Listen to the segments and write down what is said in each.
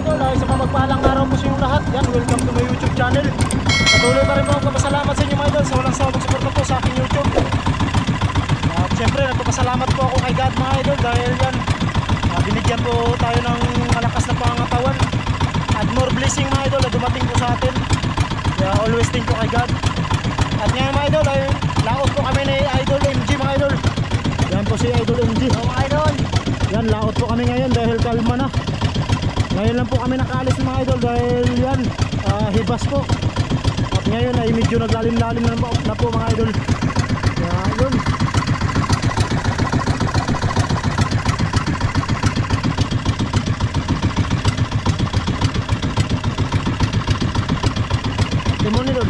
idol, ay sa mga magpalang araw po sa inyong lahat. Yan, welcome to my YouTube channel. Patuloy pa rin po ako papasalamat sa inyo mga idol sa walang sawang suporta po sa aking YouTube. At syempre nagpapasalamat po ako kay God mga idol dahil yan, binigyan po tayo ng malakas na pangangatawan at more blessing mga idol na dumating po sa atin. Kaya always thank you kay God. At ngayon mga idol ay laot po kami ni Idol MG mga idol. Yan po si Idol MG. Mga idol, yan laot po kami ngayon dahil kalma na. Ngayon lang po kami nakaalis mga idol dahil yan hibas po. At ngayon ay medyo naglalim-lalim na po mga idol. Kaya yun, Timon ni Dol.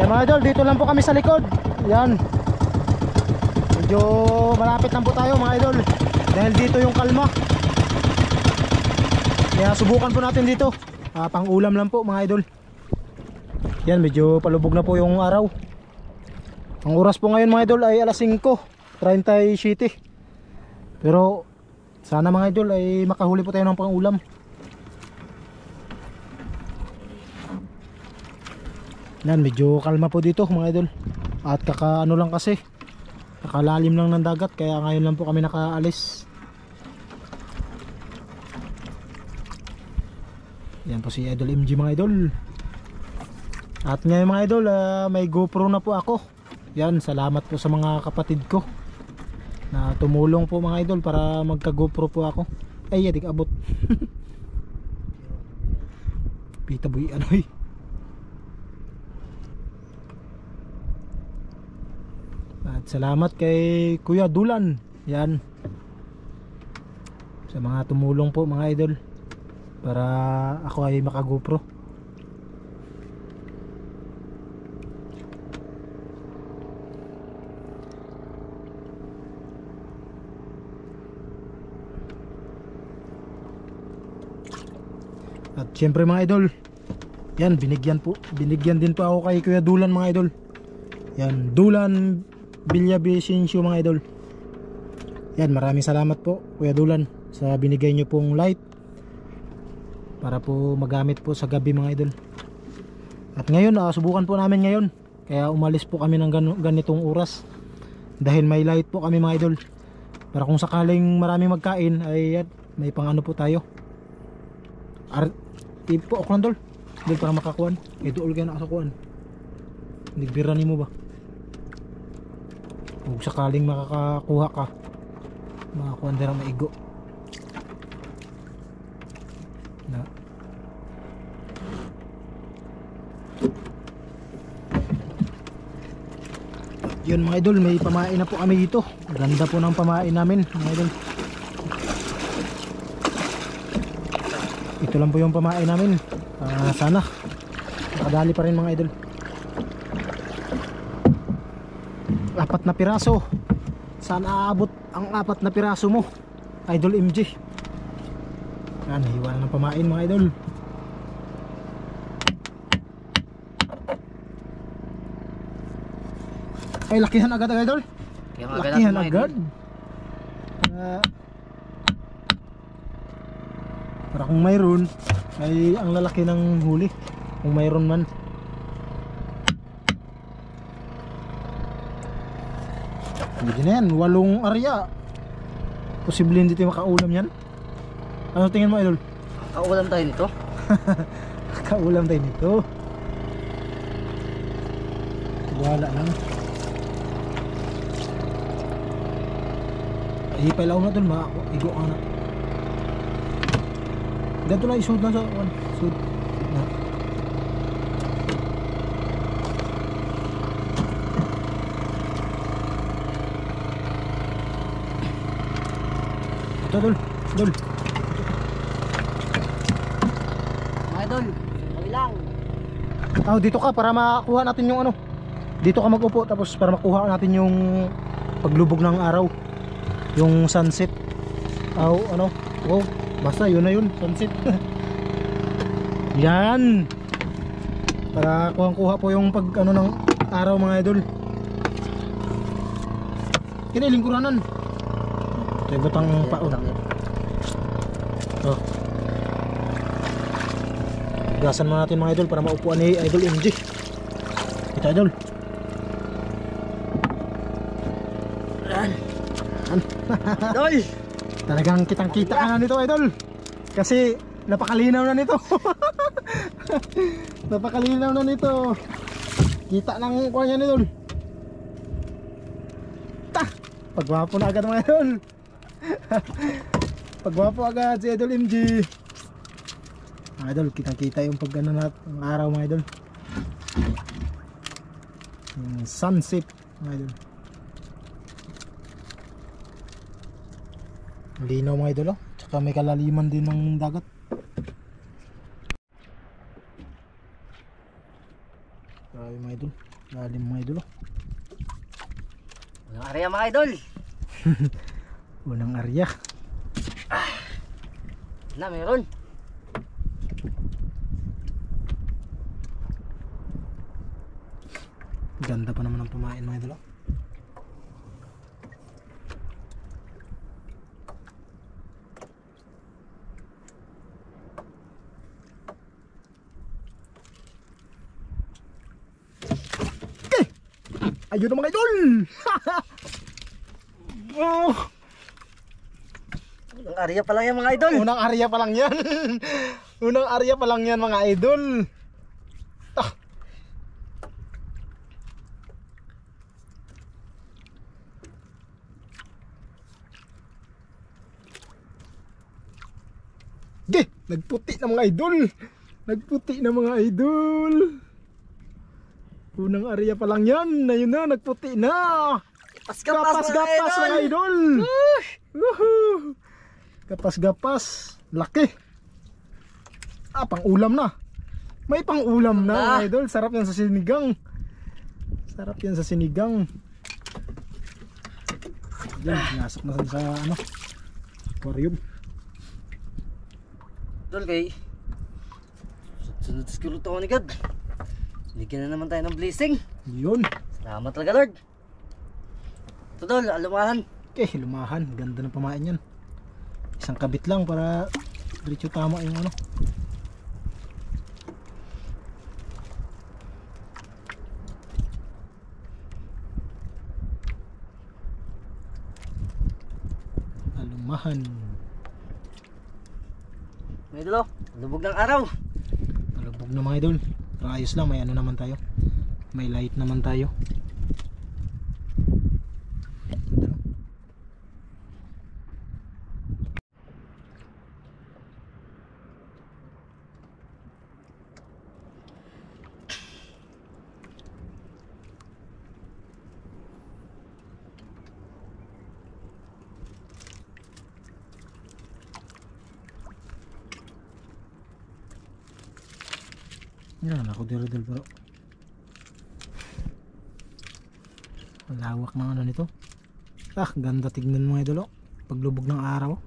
Mga idol, dito lang po kami sa likod. Yan, medyo malapit lang po tayo mga idol dahil dito yung kalma. Kaya subukan po natin dito, pang ulam lang po mga idol. Yan, medyo palubog na po yung araw. Ang oras po ngayon mga idol ay alas 5:37. Pero sana mga idol ay makahuli po tayo ng pang ulam. Yan, medyo kalma po dito mga idol. At kaka ano lang kasi, kakalalim lang ng dagat, kaya ngayon lang po kami nakaalis. Yan po si Idol MG mga idol. At ngayon mga idol, may GoPro na po ako. Yan, salamat po sa mga kapatid ko na tumulong po mga idol para magka GoPro po ako. Ay, yadik abot. Pita boy, ano eh. At salamat kay Kuya Dulan. Yan, sa mga tumulong po mga idol para ako ay maka GoPro. At syempre mga idol, yan, binigyan din po ako kay Kuya Dulan mga idol. Yan, Dulan Villavicencio mga idol. Yan, maraming salamat po Kuya Dulan sa binigay nyo pong light para po magamit po sa gabi mga idol. At ngayon, subukan po namin ngayon, kaya umalis po kami ng ganitong oras dahil may light po kami mga idol, para kung sakaling maraming magkain ay may pang ano po tayo. Ipo ako lang dol para makakuan. Dool kaya nakasakuan. Nigbira ni mo ba? Kung sakaling makakakuha ka, makakuan din ang maigo na. Yun mga idol, may pamain na po kami dito. Ganda po ng pamain namin mga idol. Ito lang po yung pamain namin. Sana makadali pa rin mga idol. 4 na piraso. Sana aabot ang 4 na piraso mo, Idol MG. Yan, hiwa ng pamain mga idol. Ay, lakihan agad idol. Lakihan agad. Para kung mayroon ay ang lalaki ng huli, kung mayroon man. Hindi na yan, 8 arya. Posible hindi tayo makaulam yan. Ano tingin mo idol? Kaulam tayo nito. Kaulam tayo nito. Wala lang. Ihipail ako na dun, igo ka na. Dito na isud na sa sud na. Ito dul. Mga idol, kami lang. Dito ka para makuha natin yung ano. Dito ka mag-upo tapos para makuha natin yung paglubog ng araw. Yung sunset. Ano? Oh, basta yun na yun, sunset. Yan. Para kuha po yung pag ano ng araw mga idol. Kiniling kuranan. Ito batang paon. Oh. Gasan mo natin mga idol para maupuan ni Idol MG. Ito idol. Idol! Talagang kitang-kita ka na nito idol. Kasi napakalinaw na nito. Napakalinaw na nito. Kita ng kuha niya idol. Pagwapo na agad mga idol. Pagwapo agad si Idol MG. Mga idol, kitang-kita yung pag ano natin ng araw mga idol. Yung sunset mga idol. Linaw mga idol, tsaka may kalaliman din ng dagat. Grabe mga idol, lalim mga idol. Walang area mga idol. Unang area. Na, meron. Ganda pa naman ang pumain mga idol. Ayun na mga idol. Oh. Unang area pa lang yan mga idol. Unang area pa lang yan. Unang area pa lang yan mga idol. Nagputi na mga idol. Nagputi na mga idol. Unang area pa lang yan. Ayun na, nagputi na. Kapas-gapas mga idol. Kapas-gapas. Laki. Pang ulam na. May pang ulam na mga idol. Sarap yan sa sinigang. Sarap yan sa sinigang. Yan, pinasok na sa ano, aquarium. Idol kay sunod siguro ito ni God. Bigyan na naman tayo ng blessing. Yun. Salamat talaga Lord. Ito Dol, lumahan. Okay, lumahan. Ganda ng pamain yan. Isang kabit lang para diretso tama yung ano. Lumahan. May idol, lubog ng araw. Lubog na mga idol. Pero ayos lang, may ano naman tayo. May light naman tayo. Yan ako dito pero malawak ng ano nito. Ganda tignan mga idol. Paglubog ng araw,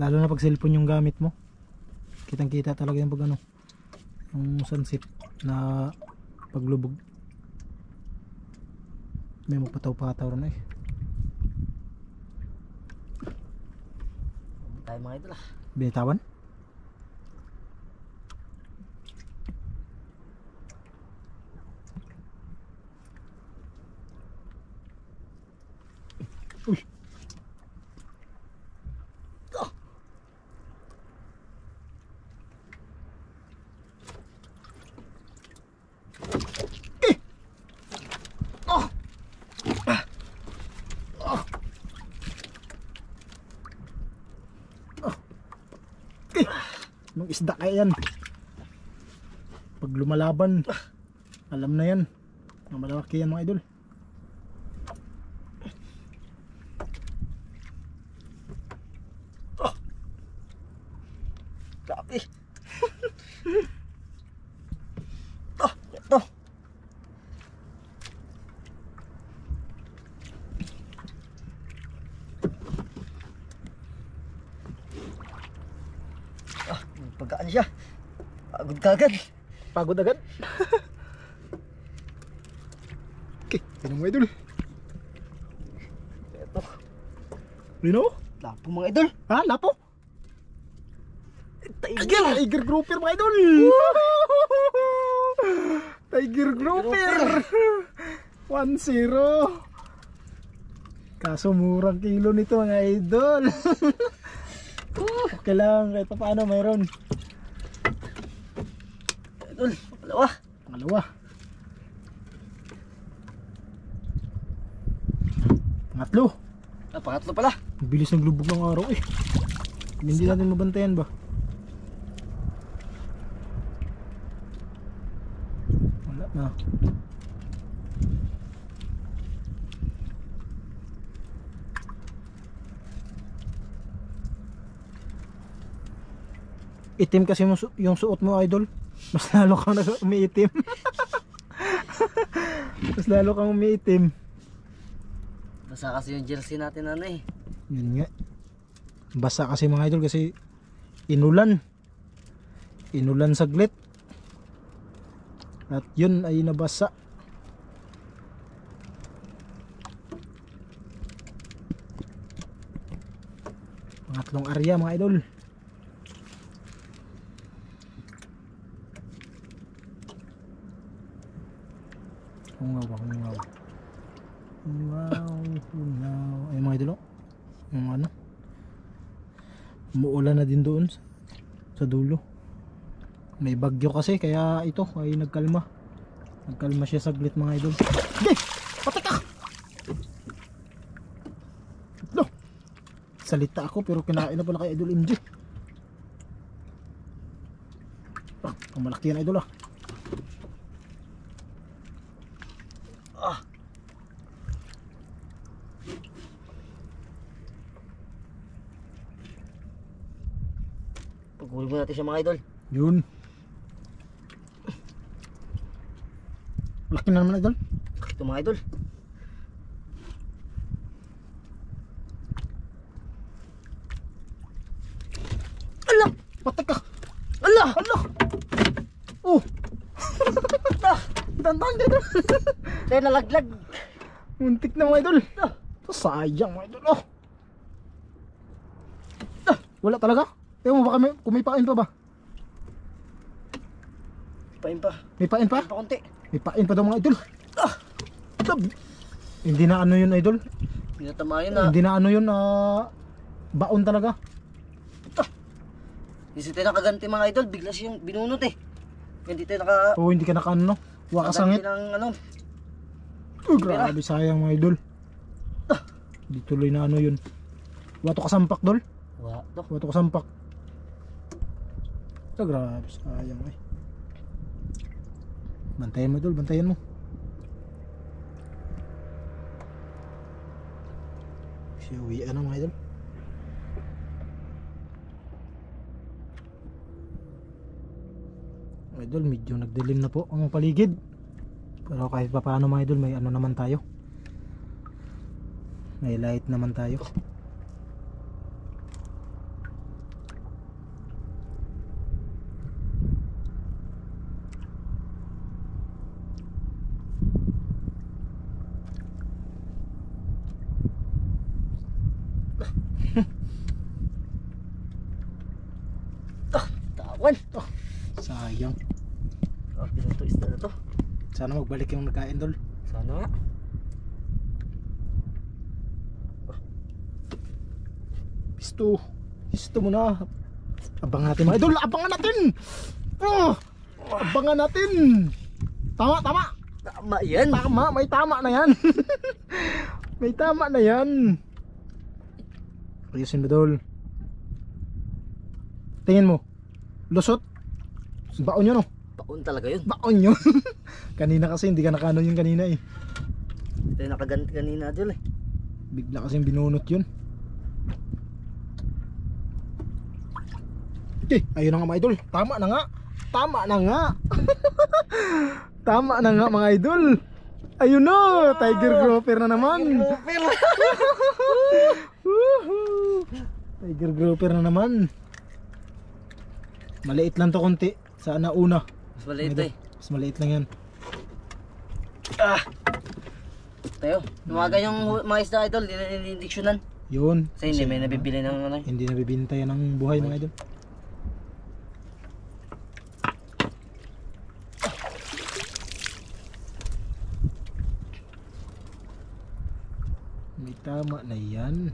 lalo na pag cellphone yung gamit mo, kitang kita talaga yung pag ano, yung sunset na paglubog. May magpataw-pataw rin eh. Tayo mga idol Bitawan? Uy. isda kaya yan. Pag lumalaban, alam na yan. Malaki yan mga idol. Grabe. Ito. Pagkaan siya. Pagod kagad. Pagod agad. Okay, yan mga idol. Ito. Lino? Lapo mga idol. Ha? Lapo? Tiger. Tiger grouper mga idol. Tiger grouper. 1-0. Kaso murang kilo nito mga idol. Okay lang, kahit pa paano mayroon. Idol, pangalawa. Pangalawa. Pangatlo. Pangatlo pala. Ang bilis ng lubog ng araw eh. Hindi natin mabantayan ba? Wala na. Itim kasi yung suot mo idol. Mas lalo kang umiitim. Mas lalo kang umiitim. Basa kasi yung jersey natin ano eh. Yun nga. Basa kasi mga idol kasi inulan. Inulan saglit. At yun ay nabasa. Pangatlong area mga idol. Hungaw, hungaw. Hungaw, hungaw. Ay mga idol, yung ano, umuulan na din doon sa dulo. May bagyo kasi kaya ito ay nagkalma. Nagkalma siya saglit mga idol. Okay, patik ka! No, salita ako pero kinain na pala kay idol MJ. Ang malaki yan idol ah. Pagkuhin mo natin siya mga idol. Yun. Laki na naman idol. Ito mga idol. Ala! Patik ka! Ala! Ala! Oh! Dandan dito! Tayo nalaglag. Muntik na mga idol. Sayang mga idol. Oh! Wala talaga? Ewan mo baka kung may pain pa ba? Pain pa. May pain pa? Pain pa konti. May pain pa daw mga idol. Hindi na ano yun idol. Hindi na tamayan na. Hindi na ano yun. Baon talaga. Hindi tayo nakaganti mga idol. Bigla siyang binunot eh. Hindi tayo naka... Oo, hindi ka naka ano no. Wakasangit. Ng ano. Grabe sayang mga idol. Hindi tuloy na ano yun. Wato kasampak dol. Wato kasampak. Grabe sayang eh. Bantayan mo dol, bantayan mo. Kasi uwian na mga idol. Mga idol, medyo nagdilim na po ang paligid. Pero kahit pa paano mga idol, may ano naman tayo. May light naman tayo. Tawan. Sayang. Grabe na to, isda na to. Sana magbalik yung nagkain dol. Sana nga. Pisto. Pisto mo na. Abangan natin mga idol. Abangan natin. Oh, abangan natin. Tama, tama. Tama yan. Tama, may tama na yan. May tama na yan. Ayusin mo dol. Tingin mo. Lusot. Baon yun oh. Baon talaga yun. Baon yun. Kanina kasi hindi ka nakano yun kanina eh. Ito yung nakaganti kanina idol eh. Bigla kasi binunot yun. Okay, ayun na nga mga idol. Tama na nga. Tama na nga. Tama na nga mga idol. Ayun na, Tiger Grouper na naman. Tiger Grouper na naman. Maliit lang to konti. Sana una. Mas maliit Idol, eh. mas maliit lang yan. Tayo, lumaga yung mga isda idol, hindi-indiksyonan. Yun. Kasi hindi may nabibili ng ano. Hindi nabibinta yan ng buhay mga idol. May tama na yan.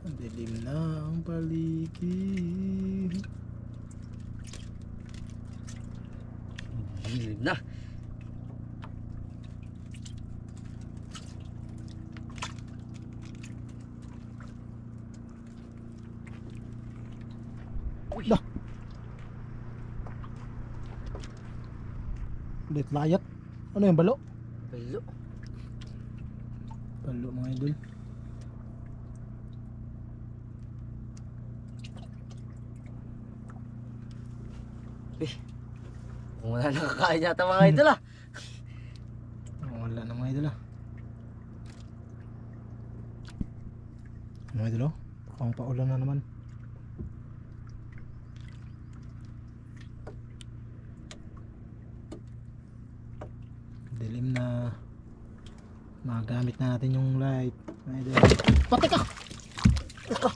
Ang dilim na ang paligid. Hilig na. Dah. Ulit layat. Ano yung balo? Balo. Balo mga idol. Kung wala nakakain yata mga idol ah. Wala na mga idol ah. Mga idol oh. Ang paulan na naman. Dilim na. Magamit na natin yung light. Mga idol. Pati ka! Ika!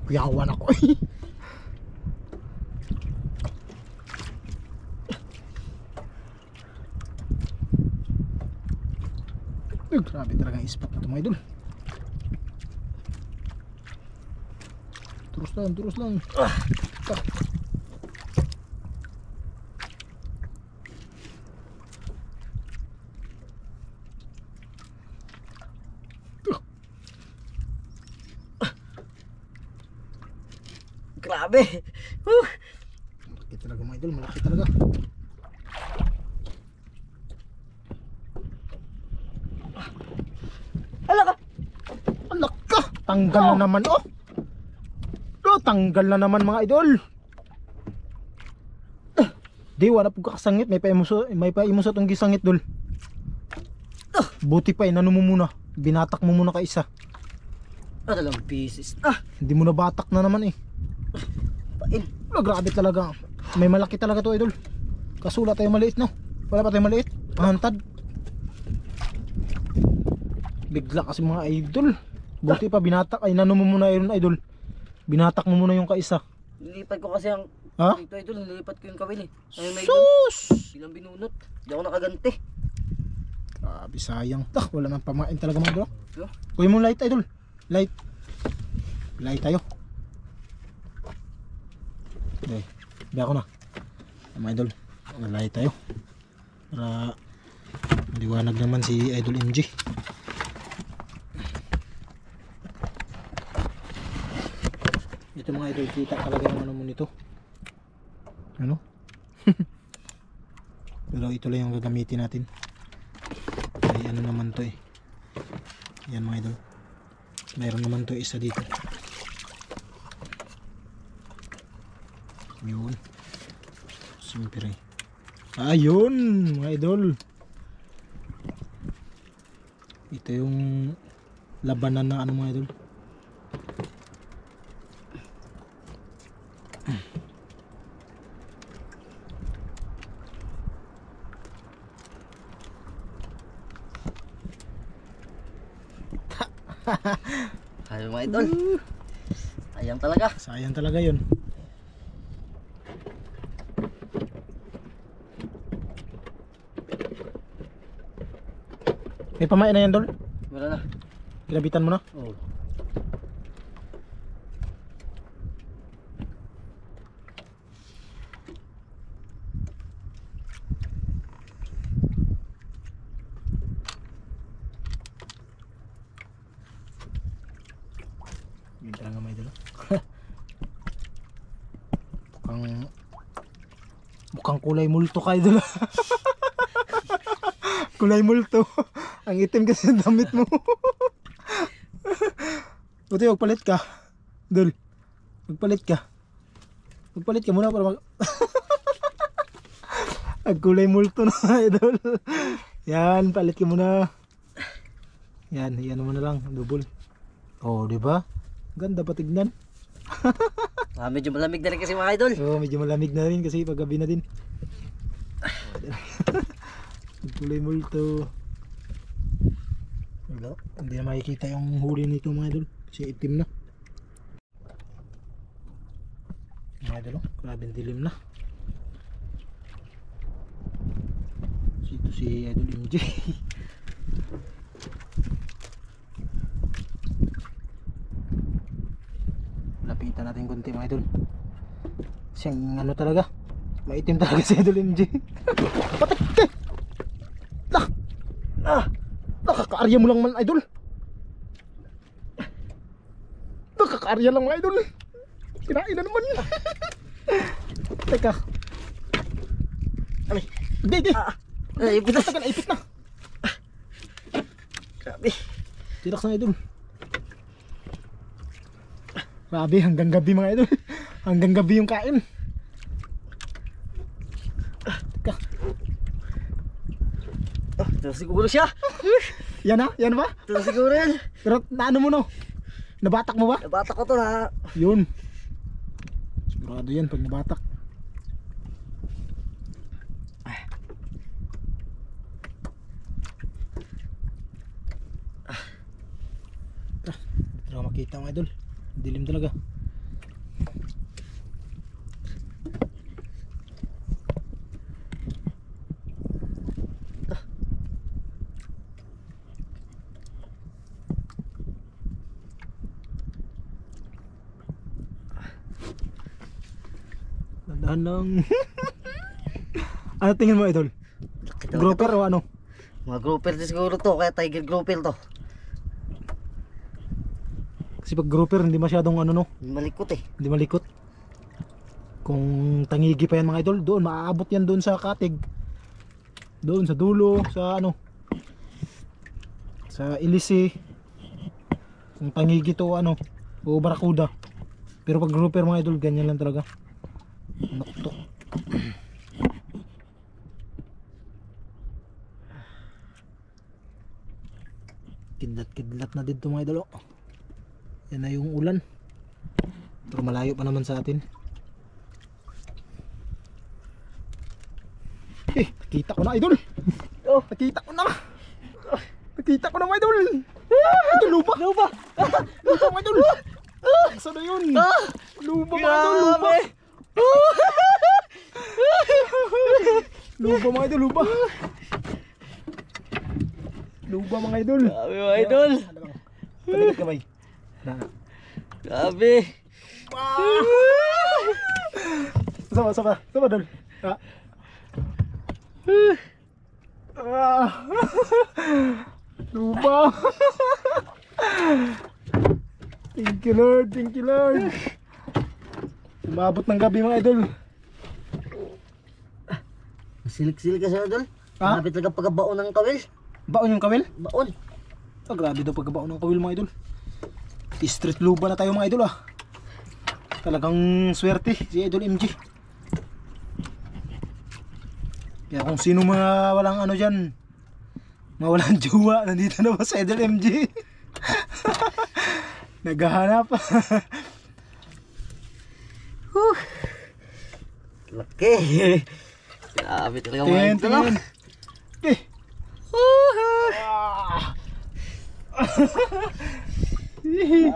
Kuyawan ako eh. Grabe talaga ang ispat na ito mga idol. Terus lang, terus lang. Grabe. Malaki talaga mga idol, malaki talaga. Ala ka. Alak ka! Tanggal na naman oh! Oh, tanggal na naman mga idol. Di, wala po kakasangit. May paimuso itong gisangit dol. Buti pa, inano mo muna. Binatak mo muna ka isa. Dalawang pieces. Hindi mo na batak na naman eh. Pain. Grabe talaga. May malaki talaga to idol. Kaso wala tayong maliit no. Wala pa tayong maliit. Mahantad. Bigla kasi mga idol. Buti pa binatak. Ay nano mo muna yun idol. Binatak mo muna yung kaisa. Nilipat ko kasi ang Ha? dito idol, nilipat ko yung kawil eh. Ay may Sus! ilang binunot. Hindi ako nakaganti. Grabe sayang. Wala nang pamain talaga mga idol. Ito. Kuya mo light idol. Light. Light tayo. Okay. Biya ko na. Mga idol. Light tayo. Para maliwanag naman si Idol MG. Ito mga idol, kita talaga yung ano mo nito. Ano? Pero ito lang yung gagamitin natin. Ay ano naman to eh. Yan mga idol. Mayroon naman to isa dito. Yun. Siyempre. Ayun mga idol. Ito yung labanan ng ano mga idol. Ay mga idol. Sayang talaga. Sayang talaga yun. May pamain na yan, Dol? Wala na. Kinabitan mo na? Oo. Yun talaga may Idol. Mukhang kulay multo ka, Idol. Kulay multo. Ang itim kasi ng damit mo. Buti magpalit ka, Dol. Magpalit ka. Magpalit ka muna para mag... Ang kulay multo na, Idol. Yan, palit ka muna. Yan, yan mo na lang, double. Oh, di ba? Ganda pa tignan. Medyo malamig na rin kasi mga idol. Oo, medyo malamig na rin kasi paggabi na din. Kulay multo. Wala, hindi na makikita yung huli nito mga idol kasi itim na. Mga idol, grabe dilim na. Ito si Idol MJ. Lapitan natin konti mga idol. Siyang ano talaga, maitim talaga si Idol MJ. Patik! Nakakaarya mo lang man, Idol. Nakakaarya lang mga idol. Kinain na naman. Teka. Ay, hindi. Ipit na. Tagal, ipit na. Grabe. Tirax na, Idol. Grabe, hanggang gabi mga idol. Hanggang gabi yung kain. Teka. Ito siguro siya. Yan na? Yan ba? Ito siguro yan. Pero naano mo no? Nabatak mo ba? Nabata ko to na. Yun. Sigurado yan pag nabatak. Hindi ko makita mga idol. Dilim talaga. Dandahan lang. Ano tingin mo idol? Grouper o ano? Mga grouper din siguro to. Kaya tiger grouper to. Kasi pag grouper hindi masyadong ano no, Malikot eh. hindi malikot. Kung tangigi pa yan mga idol, doon maaabot yan doon sa katig. Doon sa dulo, sa ano, sa ilisi. Kung tangigi to ano, o barakuda. Pero pag grouper mga idol, ganyan lang talaga. Nuktok. Kidlat-kidlat na dito mga idol. Yan na yung ulan. Pero malayo pa naman sa atin. Nakita ko na idol. Nakita ko na. Nakita ko na mga idol. Ito lupa. Lupa mga idol. Saan na yun? Lupa mga idol. Lupa. Lupa mga idol. Lupa. Lupa mga idol. Grabe mga idol. Pagdagat kamay. Grabe. Sama dol. Lupa. Thank you Lord, thank you Lord. Umabot ng gabi mga idol. Silik-silik kasi idol. Ha? Malapit lang pagkabaon ng kawil. Baon yung kawil? Baon. Grabe daw pagkabaon ng kawil mga idol. Street luba na tayo mga idol ah. Talagang swerte si Idol MJ. Kaya kung sino mga walang ano dyan, mga walang jowa, nandito na ba sa Idol MJ? Naghahanap. Laki. Grabe talaga mga Tingin, idol. tingin.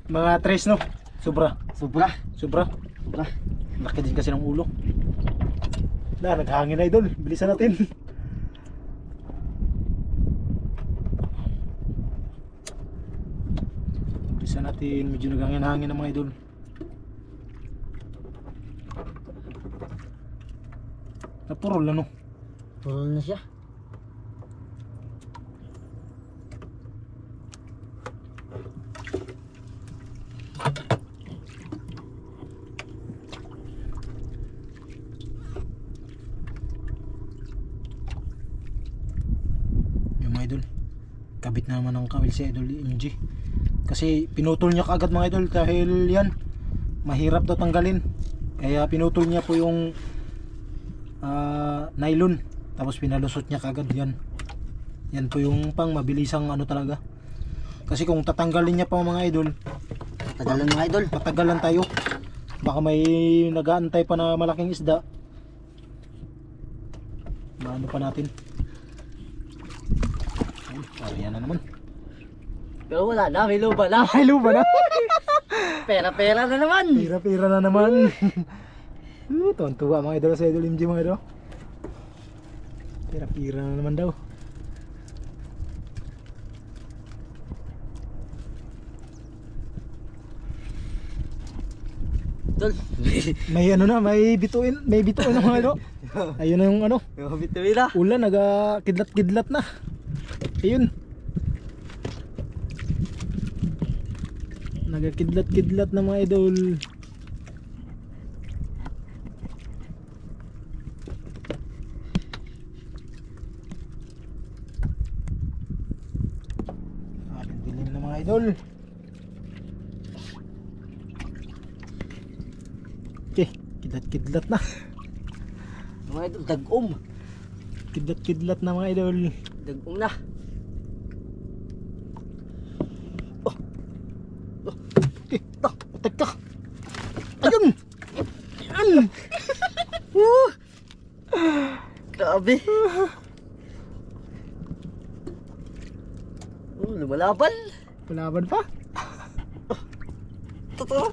Mga tres no. Sobra. Sobra. Sobra. Sobra. Laki din kasi ng ulo. Naghangin na idol. Bilisan natin. Bilisan natin. Medyo naghangin-hangin ng mga idol. Napurol ano? Puro na siya. Yung mga idol. Kabit na naman ng kawil si idol MG. Kasi pinutol niya kaagad mga idol dahil yan mahirap daw tanggalin. Kaya pinutol niya po yung nylon. Tapos pinalusot niya kaagad yan. Yan po yung pang mabilisang ano talaga. Kasi kung tatanggalin niya pa mga idol, Tagalan mga idol. patagalan tayo. Baka may nag-aantay pa na malaking isda. Maano pa natin. Ayun, yan na naman. Pero wala na, may lupa na. Ay, lupa na. Pera-pera na naman. Pira-pira na naman. Tuwan-tuwa mga idol sa idol MG mga idol. Pira-pira na naman daw. Idol. May ano na, may bituin na mga idol. Ayun na yung ano, Bituin na. ulan nagakidlat-kidlat na. Ayun. Nagakidlat-kidlat na mga idol. Dilim na mga idol. Okay, kidlat-kidlat na. Mga idol, dag-um. Kidlat-kidlat na mga idol. Dag-um na. Teka. Ayun. Ayun. Grabe. Lumalaban. Palaban pa. Totoo.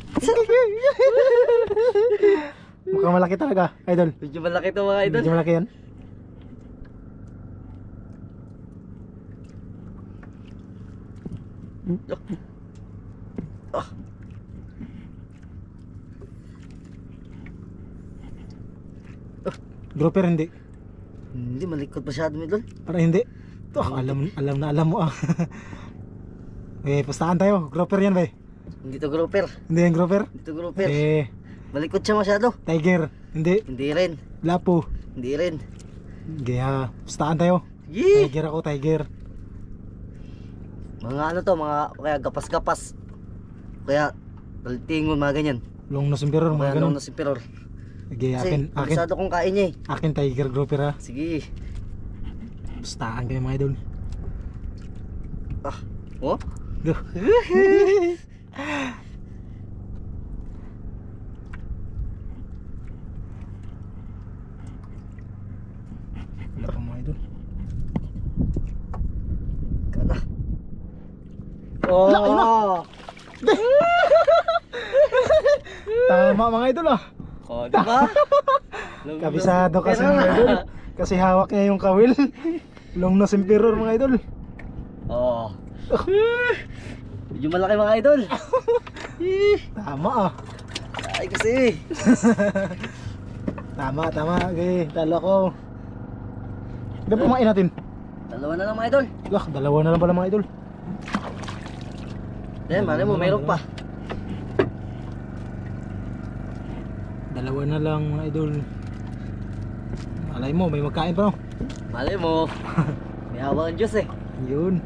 Mukhang malaki talaga, idol. Medyo malaki to mga idol. Medyo malaki yan. Grouper hindi. Hindi, malikot masyado mga idol. Para hindi. To, alam mo ah. Eh, pastaan tayo. Grouper yan ba? Hindi to grouper. Hindi yan grouper. Hindi to grouper. Eh, Malikot siya masyado. tiger. Hindi. Hindi rin. Lapo. Hindi rin. Kaya, pastaan tayo. Yee! Tiger ako, tiger. Mga ano to, mga kaya gapas-gapas. Kaya taltingon mga ganyan. Long nose emperor, Kaya mga nung ganun. nasa piror. Sige, Kasi akin, masyado kong kain niya eh. akin tiger grouper ha. Sige. Pastaan kayo mga idol. Ah. Oh? Duh. Wala pa mga idol. Kana. Oh! Wala, ayun na. Tama mga idol ah. Oh, diba? Kabisado kasi mga idol. Kasi hawak niya yung kawil. Long nose emperor mga idol. Oh. Medyo malaki mga idol. Tama ah. Ay kasi. Tama. Okay, talo ko. Ilan pumain natin? Dalawa na lang mga idol. Dalawa na lang pala mga idol. Malay mo, meron pa. Dalawa na lang mga idol. Malay mo, may magkain pa no? Malay mo. May hawak ang Diyos eh. Yun.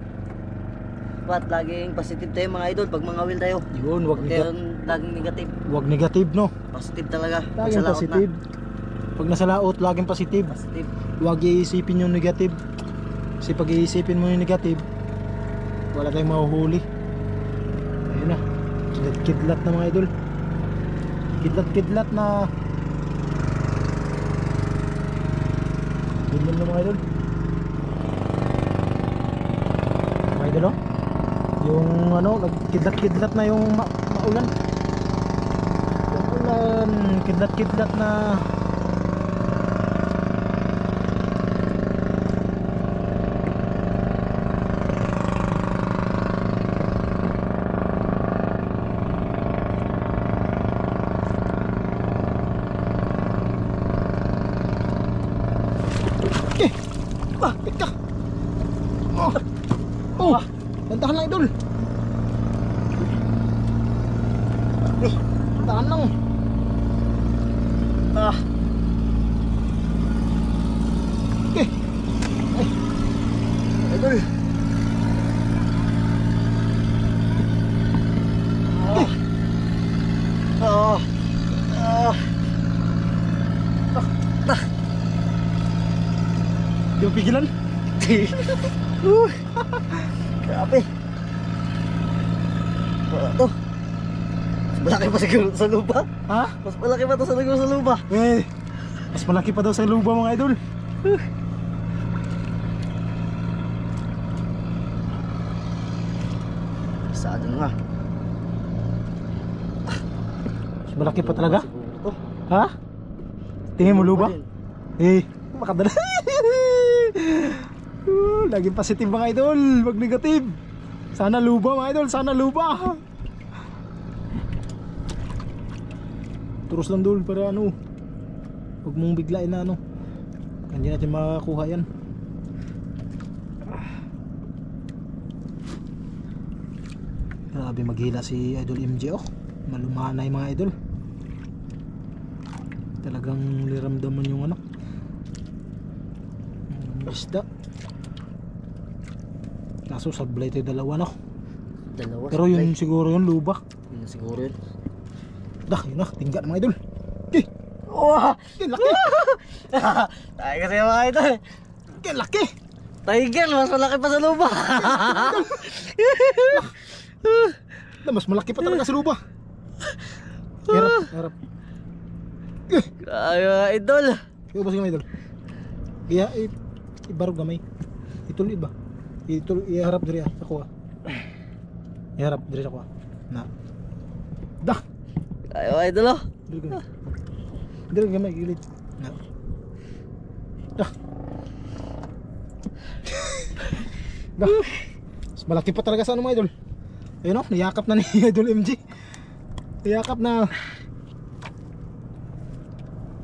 Dapat laging positive tayo mga idol pag mga will tayo. Yun, Kaya laging negative. wag negative no. Positive talaga. Laging Magsalaot positive. Pag nasa laot, laging positive. Na. Positive. Huwag iisipin yung negative. Kasi pag iisipin mo yung negative, wala tayong mahuhuli. Ayun na. Kidlat na mga idol. Kidlat na. Kidlat na mga idol. Mga idol oh. Yung ano, nagkidlat na yung maulan. yan, kidlat-kidlat na. Okay. Bakit ka? Oh. Oh. Dandahan lang, idol. Dandahan lang. Okay. Ay. Idol. Di mo pigilan? Grabe. Ito. Mas malaki pa siguro sa lupa. Ha? Mas malaki pa to sa siguro sa lupa. Eh, mas malaki pa daw sa luba mga idol. Saan nga? Mas malaki pa talaga? Siguro to. Ha? Tingin mo luba? Eh, makadala. Laging positive mga idol, wag negative. Sana luba mga idol, sana luba. Turos lang dul para ano, huwag mong biglain na ano, hindi natin makakuha yan. Grabe maghila si Idol MJ, oh. Malumanay mga idol. Talagang liramdaman yung ano, isda. Kaso sablay tayo dalawa, no? Dalawa. Pero yun siguro yun luba. Yun siguro yun. Dah, yun na, tingga mga idol. Okay, Wah! laki. Tayo kasi mga ito eh. Okay, laki. Tiger, mas malaki pa sa lupa. Mas malaki pa talaga sa luba. Harap, harap. Ay, mga idol. Ikaw ba mga idol? Iya, ibarog gamay. Ituloy ba? Ituloy, iharap diri ako. Iharap diri ako. Na. Dah. Ay, mga idol oh. Diri gamay. Diri gamay gilid. Na. Dah. Dah. Mas malaki pa talaga sa ano mga idol. Ayun oh, niyakap na ni Idol MJ. Niyakap na.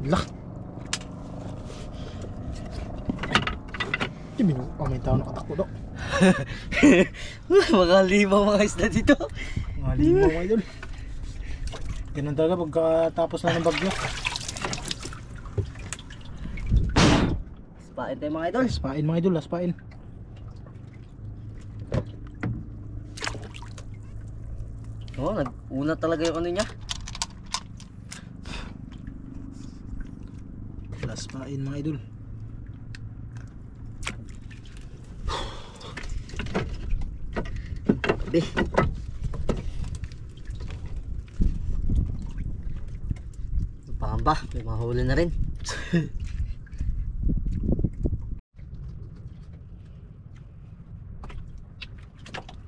Lah. Kimino, may tao nakatakbo do. Mga lima mga isda dito. Mga limaw mga idol. Ganun talaga pagkatapos na ng bagyo. Spain tayo mga idol. Laspain mga idol, laspain. Oo, nag-una talaga yung ano niya. Laspain mga idol. Be. Pangamba, may mahuli na rin.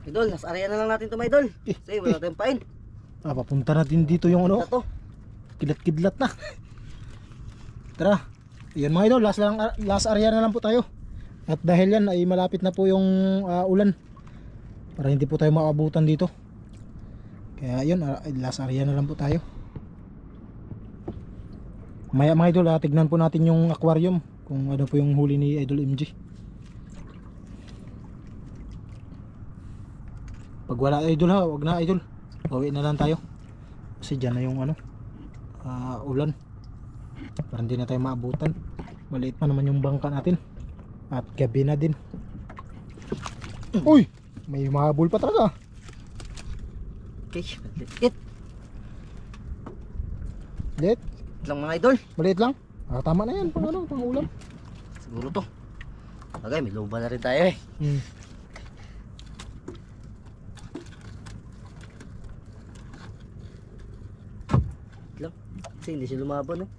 Idol, nasa area na lang natin ito mga idol. Kasi wala tayong pain. Papunta natin dito yung ano. Ito. Kidlat-kidlat na. Tara. Yan mga idol, last area na lang po tayo. At dahil yan ay malapit na po yung ulan. Para hindi po tayo maabutan dito. Kaya yun, last area na lang po tayo. Maya mga idol, tignan po natin yung aquarium. Kung ano po yung huli ni Idol MJ. Pag wala idol ha, wag na idol. Uwi na lang tayo. Kasi dyan na yung ano, ulan. Para hindi na tayo maabutan. Maliit pa naman yung bangka natin. At gabi na din. Uy! May mahabol pa talaga. Okay, maliit. Lit? Lang mga idol. Maliit lang? Tama na yan, pang ano, pang ulam. Siguro to. Okay, may luba na rin tayo eh. Lang. Kasi hindi siya lumaban eh.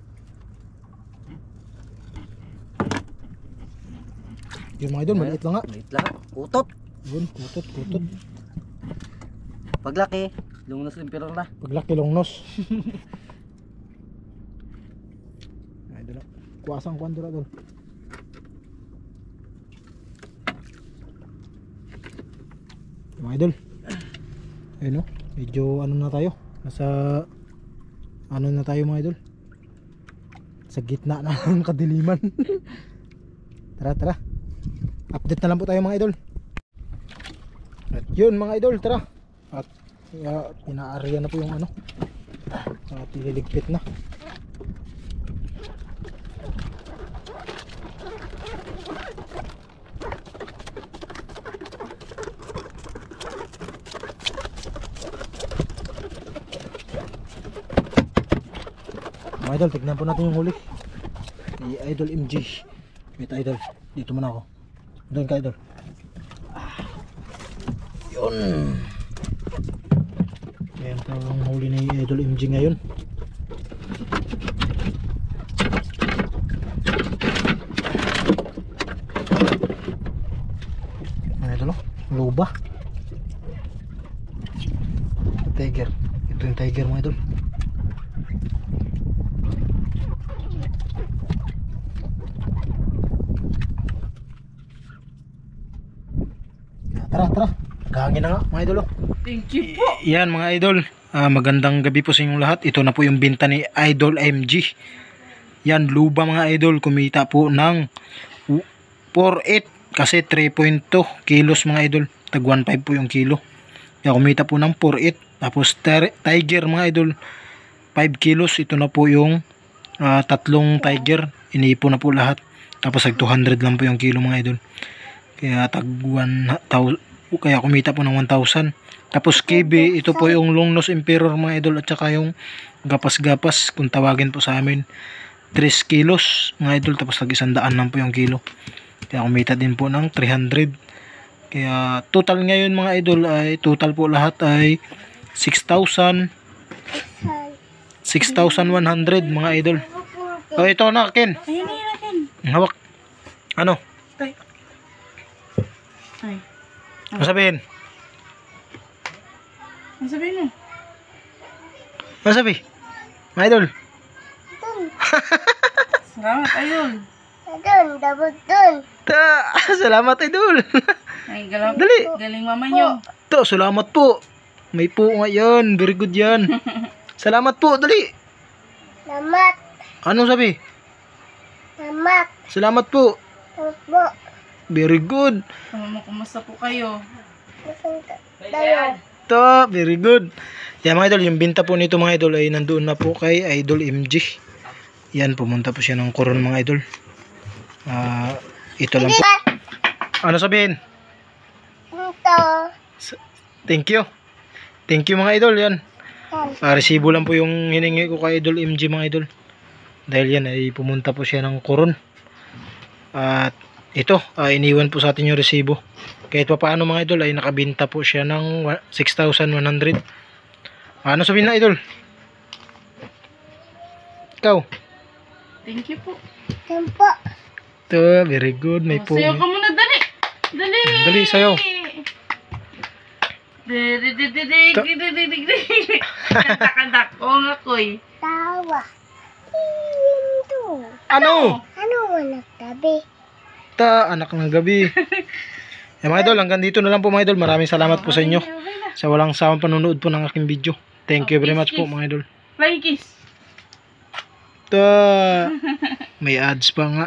Yung mga idol, maliit lang nga. Maliit lang. Kutot. Yun, kutot, kutot. Paglaki, lungnos limpirong na. Paglaki longnos. kuwasang kwandura doon. Mga idol, ayun o, medyo ano na tayo, nasa ano na tayo mga idol, sa gitna na ng kadiliman. Tara, update na lang po tayo mga idol. At yun mga idol, tara. At pinaariyan na po yung ano, at ililigpit na. Mga idol, tignan po natin yung huli ni Idol MG. Wait idol, dito muna ako. Doon ka idol. Yun. Ayan po ang huli ni Idol MG ngayon. Ano idol, luba. Tiger. Ito yung tiger mga idol. Tara. Gahangin na nga mga idol. Thank you po. Yan mga idol. Magandang gabi po sa inyong lahat. Ito na po yung binta ni Idol MG. Yan, luba mga idol. Kumita po ng 4.8 kasi 3.2 kilos mga idol. Tag 1.5 po yung kilo. Kaya kumita po ng 4.8. Tapos tiger mga idol 5 kilos. Ito na po yung tatlong tiger. Iniipo na po lahat. Tapos tag 200 lang po yung kilo mga idol. Kaya tag 1,000. Kaya kumita po ng 1,000. Tapos KB, ito po yung long nose emperor mga idol. At saka yung gapas-gapas, kung tawagin po sa amin, 3 kilos mga idol. Tapos tag 100 lang po yung kilo. Kaya kumita din po ng 300. Kaya total ngayon mga idol ay total po lahat ay 6,100 mga idol. O ito na Ken. Ayun natin. Hawak. Ano? Ay. Ano sabihin? Ano sabihin mo? Ano sabi? Mga idol. Salamat, ayun. Salamat idol. Ay, galang. Dali. Galing mama nyo. To, salamat po. May po ngayon. Very good yan. Salamat po. Dali. Salamat. Anong sabi? Salamat. Salamat po. Opo. Very good. Mama, kumusta po kayo? Tayo. To, very good. Yan mga idol, yung binta po nito mga idol ay nandoon na po kay Idol MG. Yan, pumunta po siya ng Coron mga idol. Ito lang po. Ano sabihin? Ito. Thank you. Thank you mga idol, yan. Resibo lang po yung hiningi ko kay Idol MG mga idol. Dahil yan ay pumunta po siya ng Coron. At ito, iniwan po sa atin yung resibo. Kahit pa paano mga idol ay nakabinta po siya ng 6,100. Ano sabihin na idol? Ikaw? Thank you po. Tempo. Ito, very good. May po. Sayo ka muna, dali. Dali. Dali, sayo. Kanta-kanta. Oo nga, koy. Tawa. Pinto. Ano? Ano walang tabi? Anak ng gabi. Mga idol, hanggang dito na lang po mga idol. Maraming salamat po sa inyo sa walang sawang panonood po ng aking video. Thank you very much po mga idol. Flying kiss. May ads pa nga.